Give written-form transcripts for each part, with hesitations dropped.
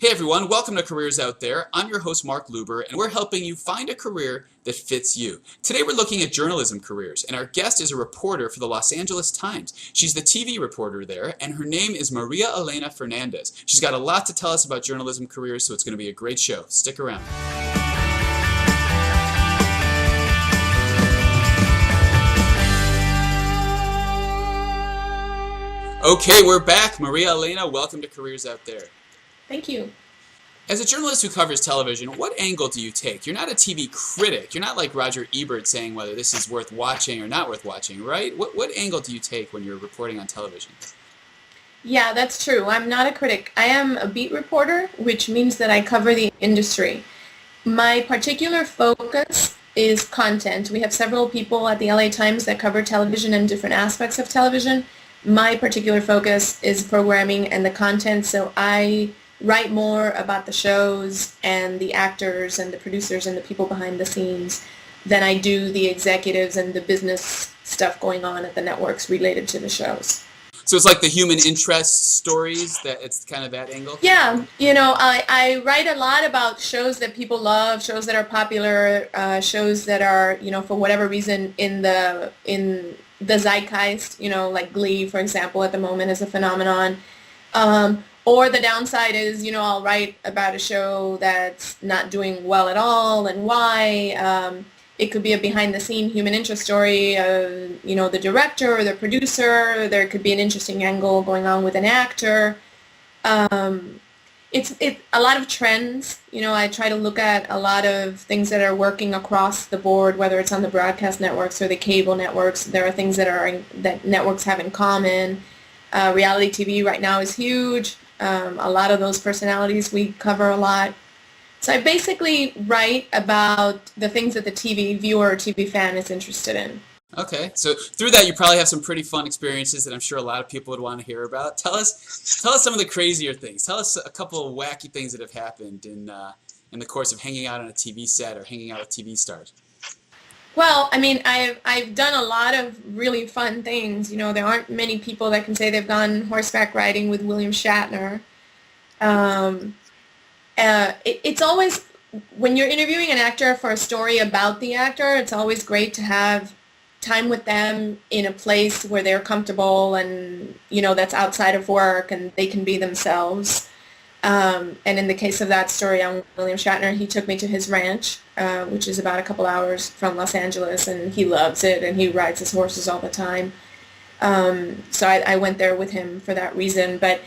Hey everyone, welcome to Careers Out There. I'm your host Mark Luber, and we're helping you find a career that fits you. Today we're looking at journalism careers, and our guest is a reporter for the Los Angeles Times. She's the TV reporter there, and her name is Maria Elena Fernandez. She's got a lot to tell us about journalism careers, so it's going to be a great show. Stick around. Okay, we're back. Maria Elena, welcome to Careers Out There. Thank you. As a journalist who covers television, what angle do you take? You're not a TV critic. You're not like Roger Ebert saying whether this is worth watching or not worth watching, right? What angle do you take when you're reporting on television? Yeah, that's true. I'm not a critic. I am a beat reporter, which means that I cover the industry. My particular focus is content. We have several people at the LA Times that cover television and different aspects of television. My particular focus is programming and the content, so I write more about the shows and the actors and the producers and the people behind the scenes than I do the executives and the business stuff going on at the networks related to the shows. So it's like the human interest stories, that it's kind of that angle? Yeah, I write a lot about shows that people love, shows that are popular, shows that are, for whatever reason in the zeitgeist, like Glee, for example, at the moment is a phenomenon. Or the downside is, I'll write about a show that's not doing well at all and why. It could be a behind-the-scene human interest story, the director or the producer. There could be an interesting angle going on with an actor. It's a lot of trends. I try to look at a lot of things that are working across the board, whether it's on the broadcast networks or the cable networks. There are things that networks have in common. Reality TV right now is huge. A lot of those personalities we cover a lot. So I basically write about the things that the TV viewer or TV fan is interested in. Okay, so through that you probably have some pretty fun experiences that I'm sure a lot of people would want to hear about. Tell us some of the crazier things. Tell us a couple of wacky things that have happened in the course of hanging out on a TV set or hanging out with TV stars. Well, I've done a lot of really fun things. There aren't many people that can say they've gone horseback riding with William Shatner. It's always, when you're interviewing an actor for a story about the actor, it's always great to have time with them in a place where they're comfortable and, that's outside of work and they can be themselves. And in the case of that story on William Shatner, he took me to his ranch, which is about a couple hours from Los Angeles, and he loves it, and he rides his horses all the time. So I went there with him for that reason. But,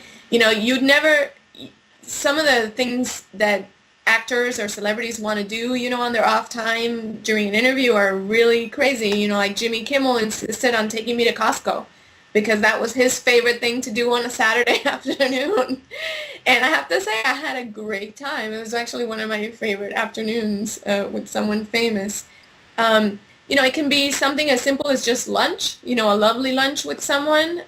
some of the things that actors or celebrities want to do, on their off time during an interview are really crazy. Like Jimmy Kimmel insisted on taking me to Costco because that was his favorite thing to do on a Saturday afternoon. And I have to say, I had a great time. It was actually one of my favorite afternoons with someone famous. It can be something as simple as just lunch, a lovely lunch with someone.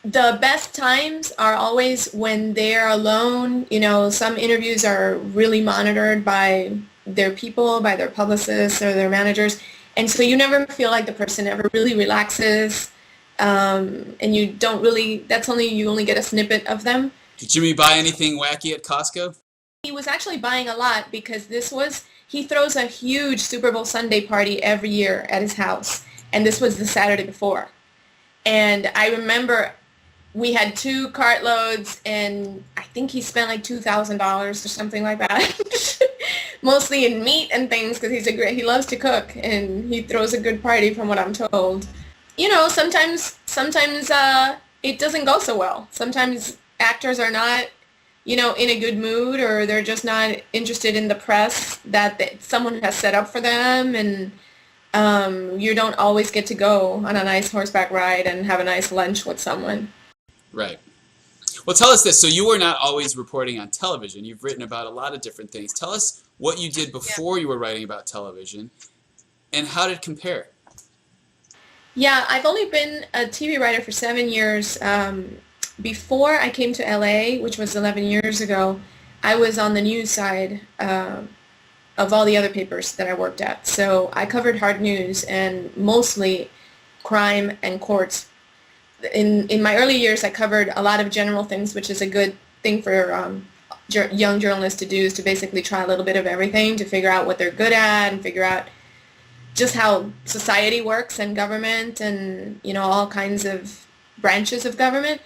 The best times are always when they're alone. Some interviews are really monitored by their people, by their publicists or their managers. And so you never feel like the person ever really relaxes. And you don't really, you only get a snippet of them. Did Jimmy buy anything wacky at Costco? He was actually buying a lot because he throws a huge Super Bowl Sunday party every year at his house. And this was the Saturday before. And I remember we had 2 cartloads, and I think he spent like $2,000 or something like that, mostly in meat and things because he loves to cook and he throws a good party from what I'm told. Sometimes it doesn't go so well. Sometimes actors are not, in a good mood, or they're just not interested in the press that someone has set up for them, and you don't always get to go on a nice horseback ride and have a nice lunch with someone. Right. Well, tell us this. So you were not always reporting on television. You've written about a lot of different things. Tell us what you did before you were writing about television, and how did it compare? Yeah, I've only been a TV writer for 7 years. Before I came to LA, which was 11 years ago, I was on the news side of all the other papers that I worked at. So I covered hard news and mostly crime and courts. In my early years, I covered a lot of general things, which is a good thing for young journalists to do is to basically try a little bit of everything to figure out what they're good at and figure out just how society works and government and, all kinds of branches of government.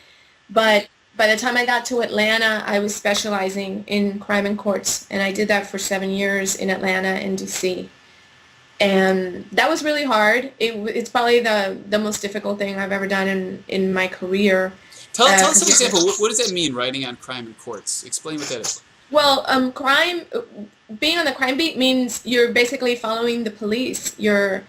But by the time I got to Atlanta, I was specializing in crime and courts, and I did that for 7 years in Atlanta and DC. And that was really hard. It's probably the most difficult thing I've ever done in my career. Tell us an example. What does that mean, writing on crime and courts? Explain what that is. Well, being on the crime beat means you're basically following the police. You're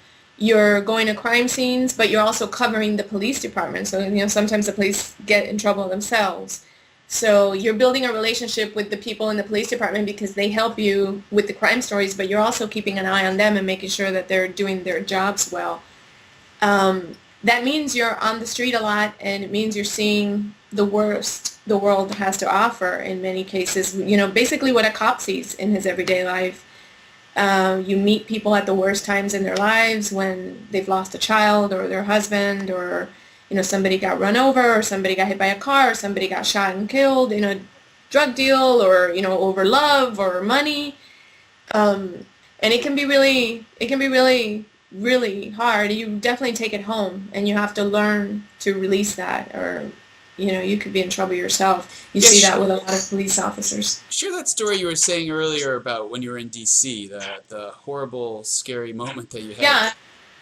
going to crime scenes, but you're also covering the police department. So, sometimes the police get in trouble themselves. So you're building a relationship with the people in the police department because they help you with the crime stories, but you're also keeping an eye on them and making sure that they're doing their jobs well. That means you're on the street a lot, and it means you're seeing the worst the world has to offer in many cases. Basically what a cop sees in his everyday life. You meet people at the worst times in their lives when they've lost a child or their husband, or somebody got run over, or somebody got hit by a car, or somebody got shot and killed in a drug deal, or over love or money. And it can be really really hard. You definitely take it home, and you have to learn to release that, or you could be in trouble yourself. You see that with a lot of police officers. Share that story you were saying earlier about when you were in DC, the horrible, scary moment that you had.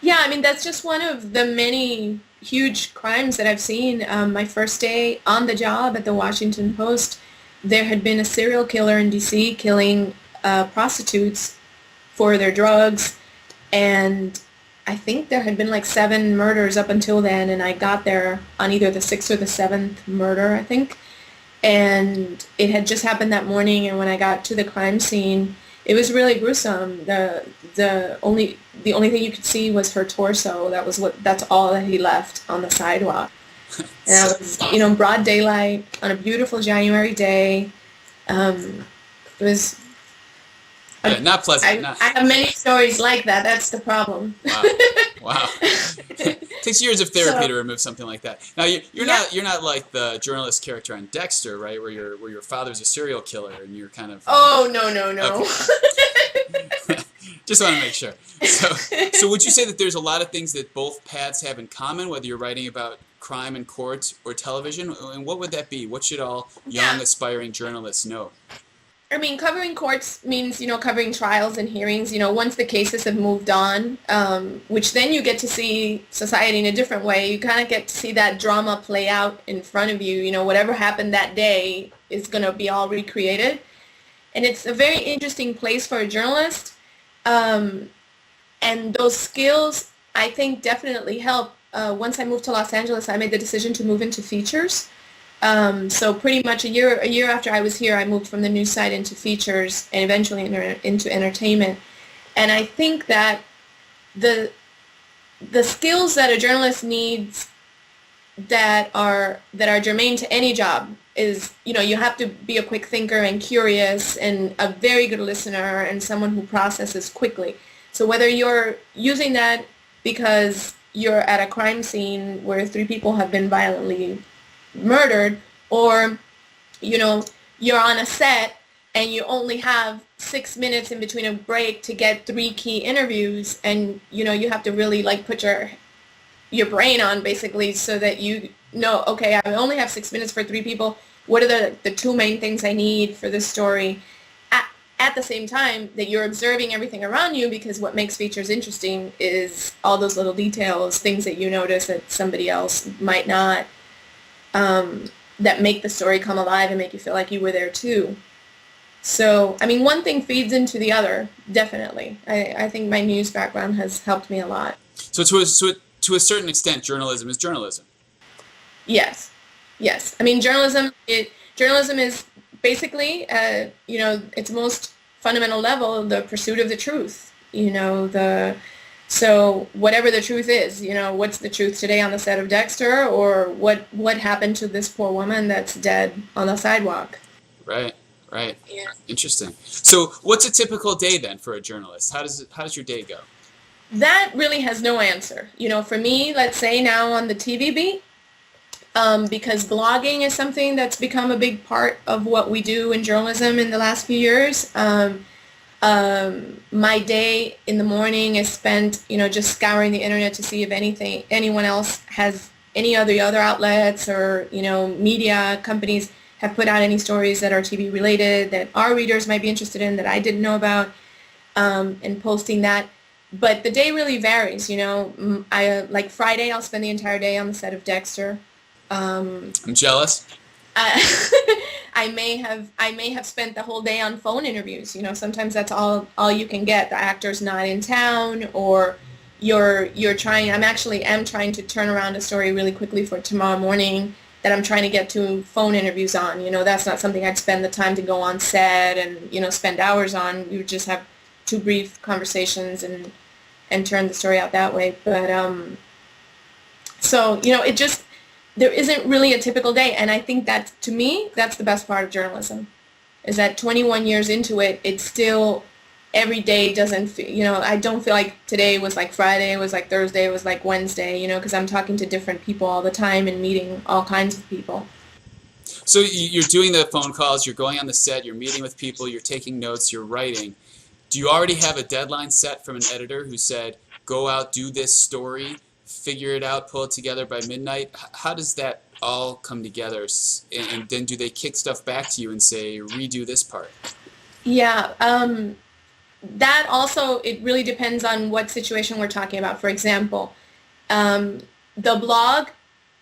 Yeah. I mean, that's just one of the many huge crimes that I've seen. My first day on the job at the Washington Post, there had been a serial killer in DC killing prostitutes for their drugs. And I think there had been like 7 murders up until then, and I got there on either the 6th or the 7th murder, I think. And it had just happened that morning, and when I got to the crime scene, it was really gruesome. The only thing you could see was her torso. That's all that he left on the sidewalk. And it was, broad daylight on a beautiful January day. It was. Yeah, not pleasant. I have many stories like that. That's the problem. Wow. Takes years of therapy to remove something like that. Now you're not like the journalist character on Dexter, right? Where your father's a serial killer and you're kind of. Oh no. Okay. Just want to make sure. So would you say that there's a lot of things that both paths have in common, whether you're writing about crime and courts or television? And what would that be? What should all young aspiring journalists know? I mean, covering courts means, covering trials and hearings, once the cases have moved on, which then you get to see society in a different way. You kind of get to see that drama play out in front of you. Whatever happened that day is going to be all recreated. And it's a very interesting place for a journalist. And those skills, I think, definitely help. Once I moved to Los Angeles, I made the decision to move into features. So pretty much a year after I was here, I moved from the news side into features and eventually into entertainment. And I think that the skills that a journalist needs that are germane to any job is, you have to be a quick thinker and curious and a very good listener and someone who processes quickly. So whether you're using that because you're at a crime scene where 3 people have been violently murdered, or you're on a set and you only have 6 minutes in between a break to get 3 key interviews, and you have to really put your brain on basically so that okay, I only have 6 minutes for 3 people. What are the 2 main things I need for this story? At the same time that you're observing everything around you, because what makes features interesting is all those little details, things that you notice that somebody else might not. That make the story come alive and make you feel like you were there too. So, I mean, one thing feeds into the other, definitely. I think my news background has helped me a lot. So to a certain extent, journalism is journalism. Yes. I mean, journalism is basically, its most fundamental level, the pursuit of the truth. So whatever the truth is, what's the truth today on the set of Dexter, or what happened to this poor woman that's dead on the sidewalk? Right. Yeah. Interesting. So what's a typical day then for a journalist? How does your day go? That really has no answer. For me, let's say now on the TV beat, because blogging is something that's become a big part of what we do in journalism in the last few years. My day in the morning is spent, just scouring the internet to see if anyone else has any of the other outlets or, media companies have put out any stories that are TV related that our readers might be interested in that I didn't know about, and posting that. But the day really varies, I like Friday, I'll spend the entire day on the set of Dexter. I'm jealous. I may have spent the whole day on phone interviews. Sometimes that's all you can get. The actor's not in town, or you're trying. I'm trying to turn around a story really quickly for tomorrow morning that I'm trying to get to phone interviews on. That's not something I'd spend the time to go on set and spend hours on. You would just have two brief conversations and turn the story out that way. But so it just. There isn't really a typical day, and I think that, to me, that's the best part of journalism, is that 21 years into it, it's still, every day doesn't, I don't feel like today was like Friday, was like Thursday, was like Wednesday, because I'm talking to different people all the time and meeting all kinds of people. So you're doing the phone calls, you're going on the set, you're meeting with people, you're taking notes, you're writing. Do you already have a deadline set from an editor who said, go out, do this story, figure it out, pull it together by midnight? How does that all come together? And then do they kick stuff back to you and say, redo this part? Yeah, that also, it really depends on what situation we're talking about. For example, the blog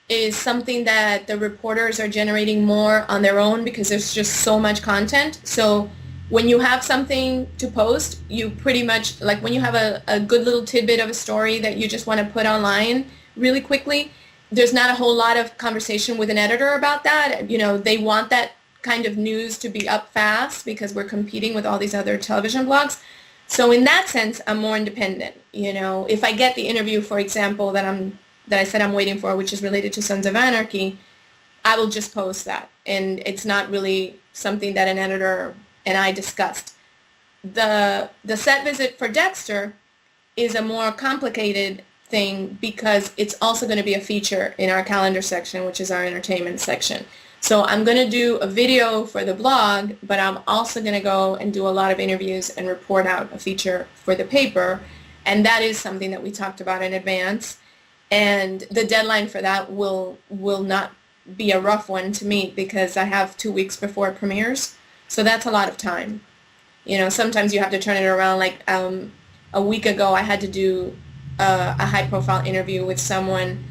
is something that the reporters are generating more on their own because there's just so much content. So when you have something to post, you pretty much, like when you have a good little tidbit of a story that you just want to put online really quickly, there's not a whole lot of conversation with an editor about that. They want that kind of news to be up fast because we're competing with all these other television blogs. So in that sense, I'm more independent. If I get the interview, for example, that I said I'm waiting for, which is related to Sons of Anarchy, I will just post that. And it's not really something that an editor and I discussed. The set visit for Dexter is a more complicated thing because it's also going to be a feature in our calendar section, which is our entertainment section. So I'm going to do a video for the blog, but I'm also going to go and do a lot of interviews and report out a feature for the paper. And that is something that we talked about in advance. And the deadline for that will not be a rough one to meet because I have 2 weeks before it premieres. So that's a lot of time. Sometimes you have to turn it around. Like a week ago, I had to do a high-profile interview with someone.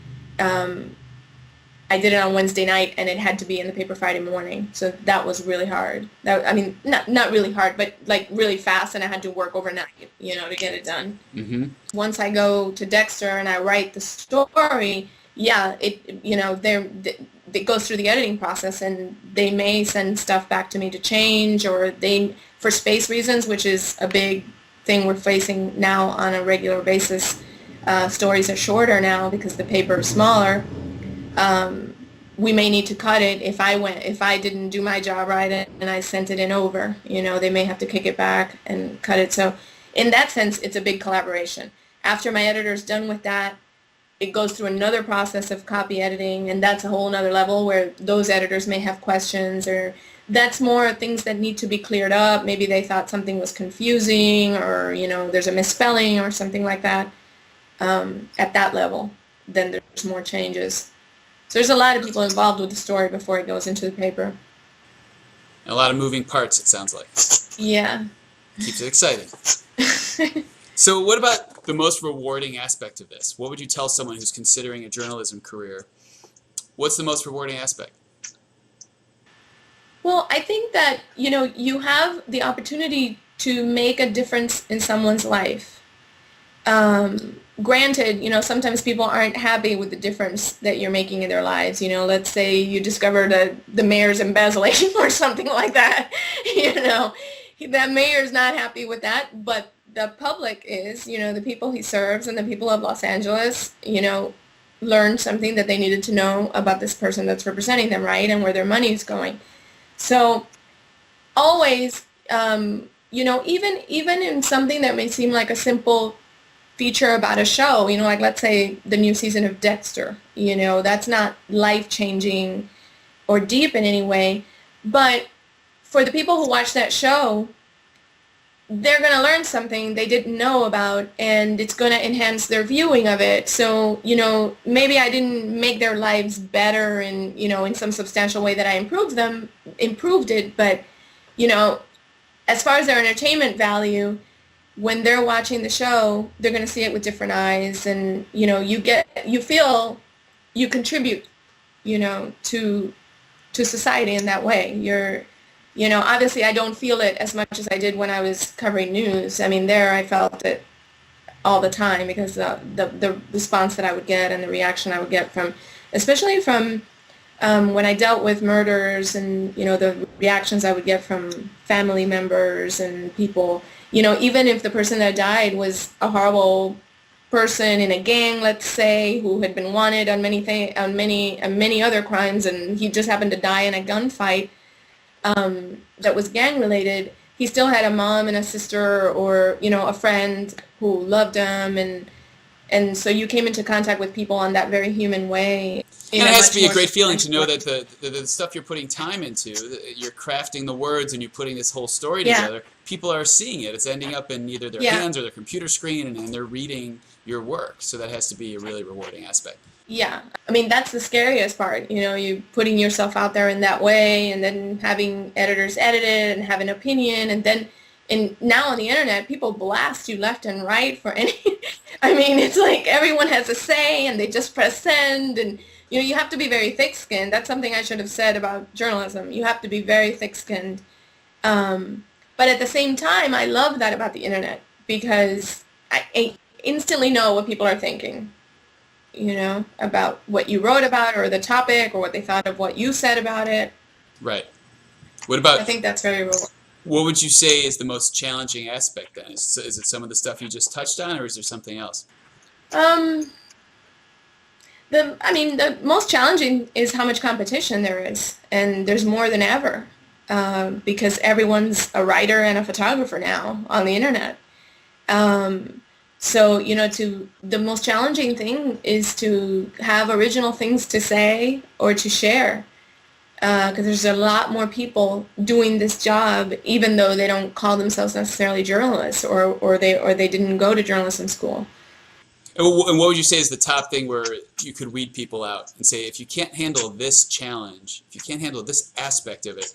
I did it on Wednesday night, and it had to be in the paper Friday morning. So that was really hard. Not really hard, but like really fast, and I had to work overnight, to get it done. Mm-hmm. Once I go to Dexter and I write the story, yeah, it goes through the editing process, and they may send stuff back to me to change, or for space reasons, which is a big thing we're facing now on a regular basis. Stories are shorter now because the paper is smaller. We may need to cut it if I didn't do my job right and I sent it in over. They may have to kick it back and cut it. So in that sense, it's a big collaboration. After my editor's done with that, it goes through another process of copy editing, and that's a whole nother level where those editors may have questions, or that's more things that need to be cleared up. Maybe they thought something was confusing, or there's a misspelling or something like that. At that level, then there's more changes. So there's a lot of people involved with the story before it goes into the paper. A lot of moving parts, it sounds like. Yeah. Keeps it exciting. So what about the most rewarding aspect of this? What would you tell someone who's considering a journalism career? What's the most rewarding aspect? Well, I think that, you have the opportunity to make a difference in someone's life. Granted, sometimes people aren't happy with the difference that you're making in their lives. Let's say you discover that the mayor's embezzling or something like that. That mayor's not happy with that, but the public is, the people he serves and the people of Los Angeles, learned something that they needed to know about this person that's representing them, right, and where their money is going. So always, even in something that may seem like a simple feature about a show, like let's say the new season of Dexter, that's not life-changing or deep in any way, but for the people who watch that show, they're going to learn something they didn't know about, and it's going to enhance their viewing of it. So, maybe I didn't make their lives better and, in some substantial way that I improved it, but, as far as their entertainment value, when they're watching the show, they're going to see it with different eyes, and, you feel you contribute, to society in that way. Obviously I don't feel it as much as I did when I was covering news. I mean, there I felt it all the time because the response that I would get and the reaction I would get especially from when I dealt with murders, and, the reactions I would get from family members and people, even if the person that died was a horrible person in a gang, let's say, who had been wanted on many other crimes, and he just happened to die in a gunfight that was gang related, he still had a mom and a sister, or a friend who loved him, and so you came into contact with people on that very human way. And it has to be a great feeling to know that the stuff you're putting time into, you're crafting the words and you're putting this whole story together, people are seeing it. It's ending up in either their hands or their computer screen, and they're reading your work. So that has to be a really rewarding aspect. Yeah. I mean, that's the scariest part, you putting yourself out there in that way, and then having editors edit it and have an opinion, and now on the internet, people blast you left and right for any, I mean, it's like everyone has a say, and they just press send, and, you have to be very thick-skinned. That's something I should have said about journalism. You have to be very thick-skinned. But at the same time, I love that about the internet, because I instantly know what people are thinking, about what you wrote about, or the topic, or what they thought of what you said about it. Right. What about... I think that's very rewarding. What would you say is the most challenging aspect then? Is it some of the stuff you just touched on, or is there something else? The most challenging is how much competition there is, and there's more than ever, because everyone's a writer and a photographer now on the internet. So, the most challenging thing is to have original things to say or to share, because there's a lot more people doing this job, even though they don't call themselves necessarily journalists, or they didn't go to journalism school. And what would you say is the top thing where you could weed people out and say, if you can't handle this challenge, if you can't handle this aspect of it,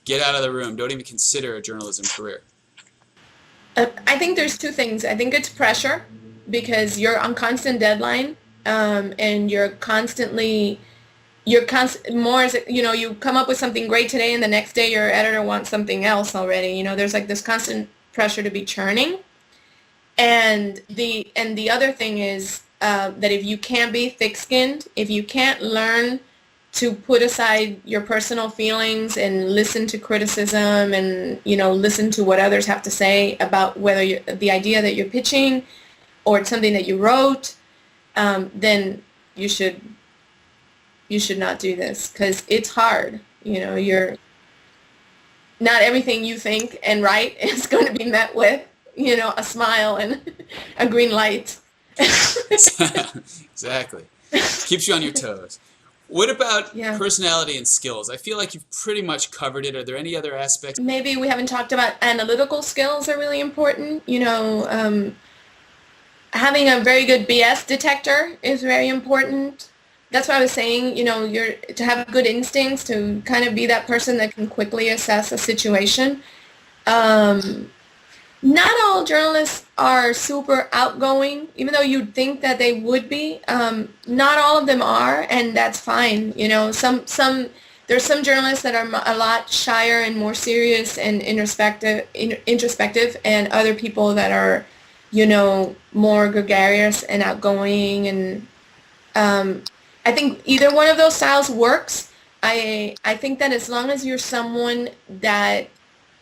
get out of the room. Don't even consider a journalism career. I think there's two things. I think it's pressure, because you're on constant deadline, and you come up with something great today, and the next day your editor wants something else already. There's like this constant pressure to be churning. And the other thing is that if you can't be thick-skinned, if you can't learn to put aside your personal feelings and listen to criticism, and listen to what others have to say about whether the idea that you're pitching or it's something that you wrote, then you should not do this, because it's hard. You're not everything you think and write is going to be met with a smile and a green light. Exactly. Keeps you on your toes. What about personality and skills? I feel like you've pretty much covered it. Are there any other aspects? Maybe we haven't talked about analytical skills are really important. Having a very good BS detector is very important. That's what I was saying, to have good instincts, to kind of be that person that can quickly assess a situation. Not all journalists are super outgoing, even though you'd think that they would be. Not all of them are, and that's fine. There's some journalists that are a lot shyer and more serious and introspective, and other people that are, more gregarious and outgoing. And I think either one of those styles works. I think that as long as you're someone that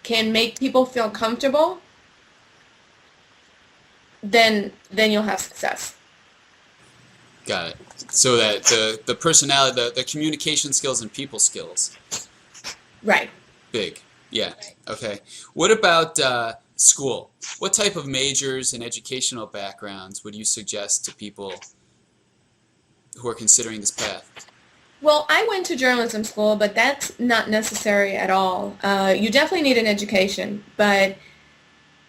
can make people feel comfortable, then you'll have success. Got it. So that the personality, the communication skills and people skills. Right. Big. Yeah. Okay. What about school. What type of majors and educational backgrounds would you suggest to people who are considering this path? Well, I went to journalism school, but that's not necessary at all. You definitely need an education, but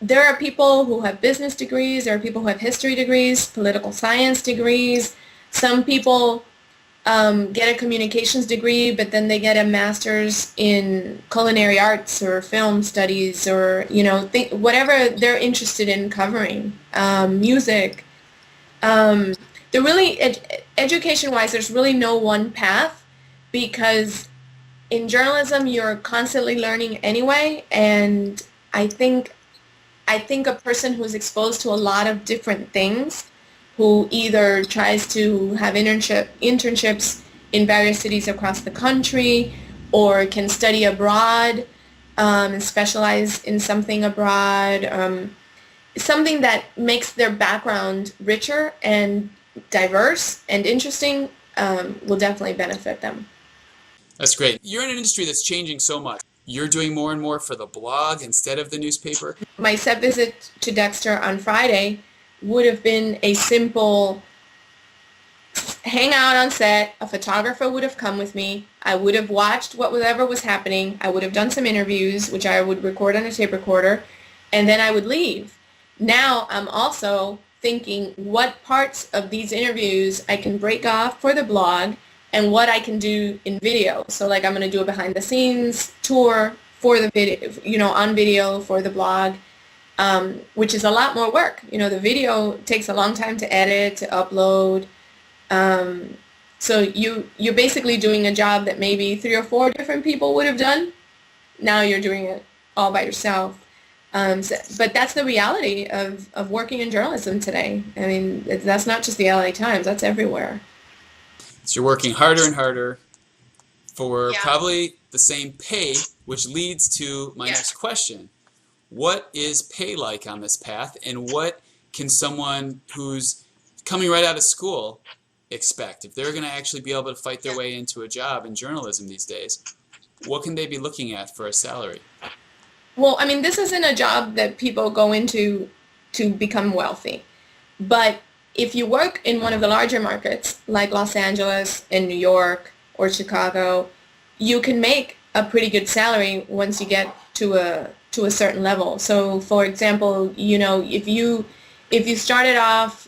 there are people who have business degrees, there are people who have history degrees, political science degrees. Some people get a communications degree, but then they get a master's in culinary arts or film studies or, whatever they're interested in covering, music. The really, education-wise, there's really no one path because in journalism, you're constantly learning anyway, and I think a person who's exposed to a lot of different things, who either tries to have internships in various cities across the country or can study abroad and specialize in something abroad, something that makes their background richer and diverse and interesting will definitely benefit them. That's great. You're in an industry that's changing so much. You're doing more and more for the blog instead of the newspaper. My set visit to Dexter on Friday would have been a simple hangout on set. A photographer would have come with me. I would have watched whatever was happening. I would have done some interviews, which I would record on a tape recorder, and then I would leave. Now I'm also thinking what parts of these interviews I can break off for the blog and what I can do in video. So like I'm going to do a behind the scenes tour for the video, on video for the blog, which is a lot more work. The video takes a long time to edit, to upload. So you're basically doing a job that maybe 3 or 4 different people would have done. Now you're doing it all by yourself. But that's the reality of working in journalism today. I mean, that's not just the LA Times, that's everywhere. So you're working harder and harder for probably the same pay, which leads to my next question. What is pay like on this path, and what can someone who's coming right out of school expect? If they're going to actually be able to fight their way into a job in journalism these days, what can they be looking at for a salary? Well, I mean, this isn't a job that people go into to become wealthy. But if you work in one of the larger markets, like Los Angeles and New York or Chicago, you can make a pretty good salary once you get to a certain level. So, for example, if you started off,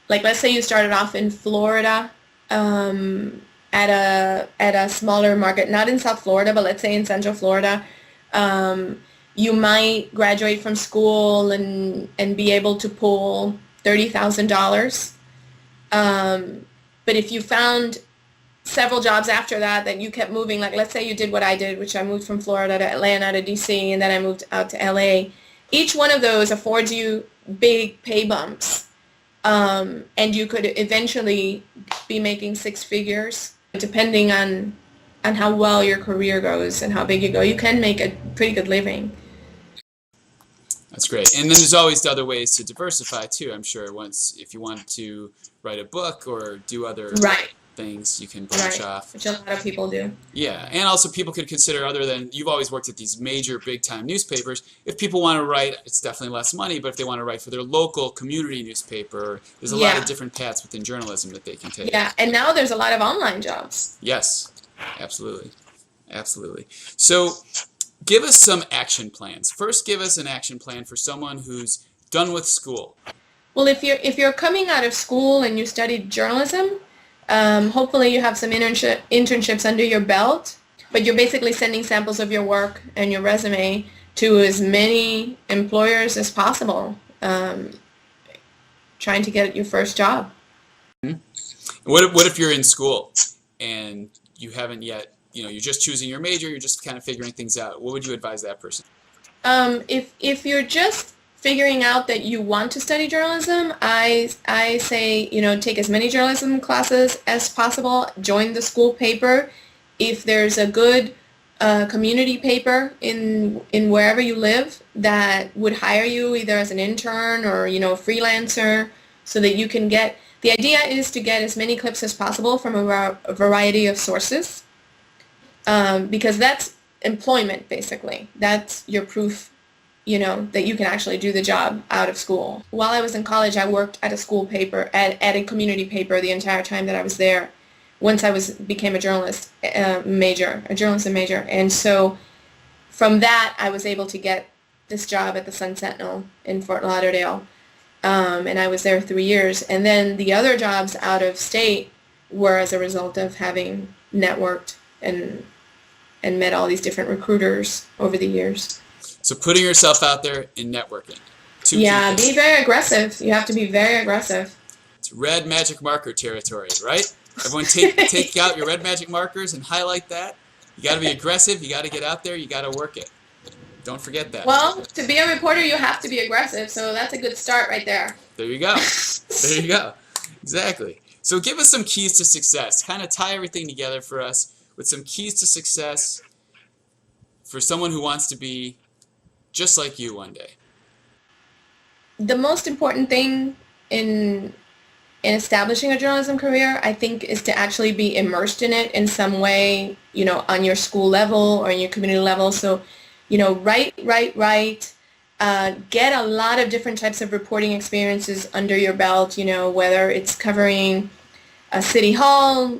like let's say you started off in Florida, at a smaller market, not in South Florida, but let's say in Central Florida, you might graduate from school and be able to pull $30,000. But if you found several jobs after that you kept moving, like let's say you did what I did, which I moved from Florida to Atlanta to DC, and then I moved out to LA, each one of those affords you big pay bumps. And you could eventually be making 6 figures, depending on how well your career goes and how big you go. You can make a pretty good living. That's great. And then there's always other ways to diversify too, I'm sure. If you want to write a book or do other things, you can branch off. Which a lot of people do. Yeah, and also people could consider, other than, you've always worked at these major big-time newspapers, if people want to write, it's definitely less money, but if they want to write for their local community newspaper, there's a lot of different paths within journalism that they can take. Yeah, and now there's a lot of online jobs. Yes, absolutely. Absolutely. So give us some action plans. First, give us an action plan for someone who's done with school. Well, if you're coming out of school and you studied journalism, hopefully you have some internships under your belt, but you're basically sending samples of your work and your resume to as many employers as possible, trying to get your first job. Mm-hmm. What if you're in school and you haven't yet, you're just choosing your major, you're just kind of figuring things out? What would you advise that person? If you're just figuring out that you want to study journalism, I say, take as many journalism classes as possible, join the school paper. If there's a good community paper in wherever you live that would hire you either as an intern or, freelancer, so that you can get, the idea is to get as many clips as possible from a variety of sources, because that's employment, basically. That's your proof, you know, that you can actually do the job out of school. While I was in college, I worked at a school paper, at a community paper the entire time that I was there. Once I became a journalist major, a journalism major. And so from that, I was able to get this job at the Sun Sentinel in Fort Lauderdale. And I was there 3 years. And then the other jobs out of state were as a result of having networked and met all these different recruiters over the years. So putting yourself out there in networking. Yeah, be very aggressive. You have to be very aggressive. It's red magic marker territory, right? Everyone take out your red magic markers and highlight that. You got to be aggressive. You got to get out there. You got to work it. Don't forget that. Well, to be a reporter, you have to be aggressive, so that's a good start right there. There you go. There you go. Exactly. So give us some keys to success. Kind of tie everything together for us with some keys to success for someone who wants to be just like you one day. The most important thing in establishing a journalism career, I think, is to actually be immersed in it in some way, you know, on your school level or in your community level. So, you know, write. Get a lot of different types of reporting experiences under your belt, you know, whether it's covering a city hall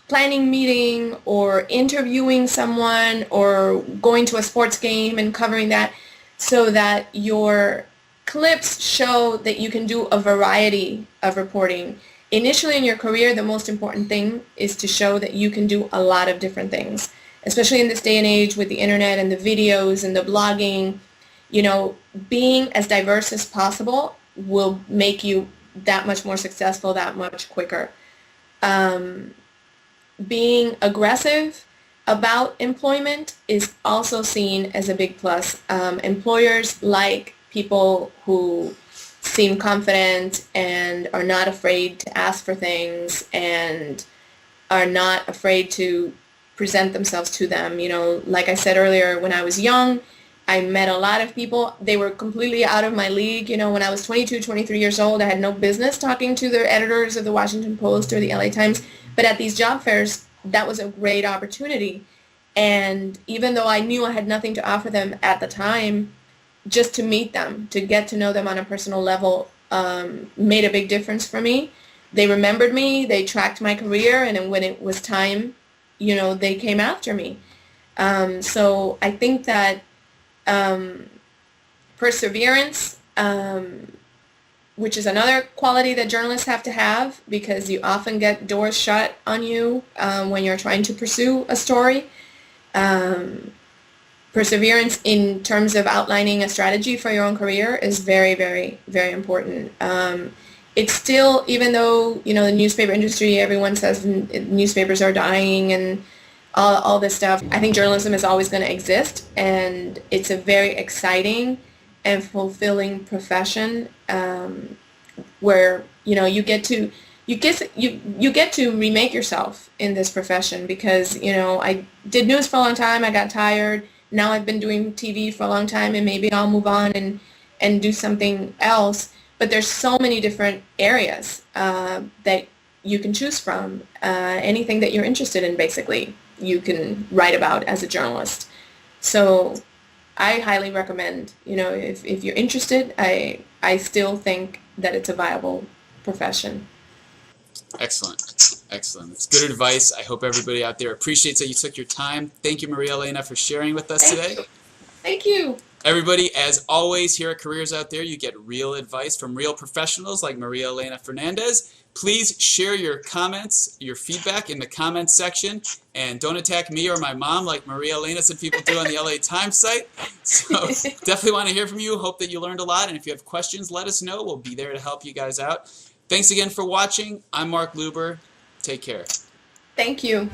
planning meeting or interviewing someone or going to a sports game and covering that, so that your clips show that you can do a variety of reporting. Initially in your career, the most important thing is to show that you can do a lot of different things, especially in this day and age with the internet and the videos and the blogging. You know, being as diverse as possible will make you that much more successful, that much quicker. Being aggressive about employment is also seen as a big plus. Employers like people who seem confident and are not afraid to ask for things and are not afraid to present themselves to them. You know, like I said earlier, when I was young, I met a lot of people. They were completely out of my league. You know, when I was 22, 23 years old, I had no business talking to the editors of the Washington Post or the LA Times. But at these job fairs, that was a great opportunity. And even though I knew I had nothing to offer them at the time, just to meet them, to get to know them on a personal level, made a big difference for me. They remembered me, they tracked my career, and then when it was time, you know, they came after me. So I think that perseverance, which is another quality that journalists have to have, because you often get doors shut on you when you're trying to pursue a story. Perseverance in terms of outlining a strategy for your own career is very, very, very important. It's still, even though, you know, the newspaper industry, everyone says newspapers are dying and all this stuff, I think journalism is always going to exist, and it's a very exciting and fulfilling profession where, you know, you get to remake yourself in this profession, because, you know, I did news for a long time, I got tired. Now I've been doing TV for a long time, and maybe I'll move on and do something else. But there's so many different areas that you can choose from. Anything that you're interested in, basically, you can write about as a journalist. So I highly recommend, you know, if you're interested, I still think that it's a viable profession. Excellent. Excellent. It's good advice. I hope everybody out there appreciates that you took your time. Thank you, Maria Elena, for sharing with us today. Thank you. Everybody, as always, here at Careers Out There, you get real advice from real professionals like Maria Elena Fernandez. Please share your comments, your feedback in the comments section, and don't attack me or my mom like Maria Elena said people do on the LA Times site. So definitely want to hear from you. Hope that you learned a lot, and if you have questions, let us know. We'll be there to help you guys out. Thanks again for watching. I'm Mark Luber. Take care. Thank you.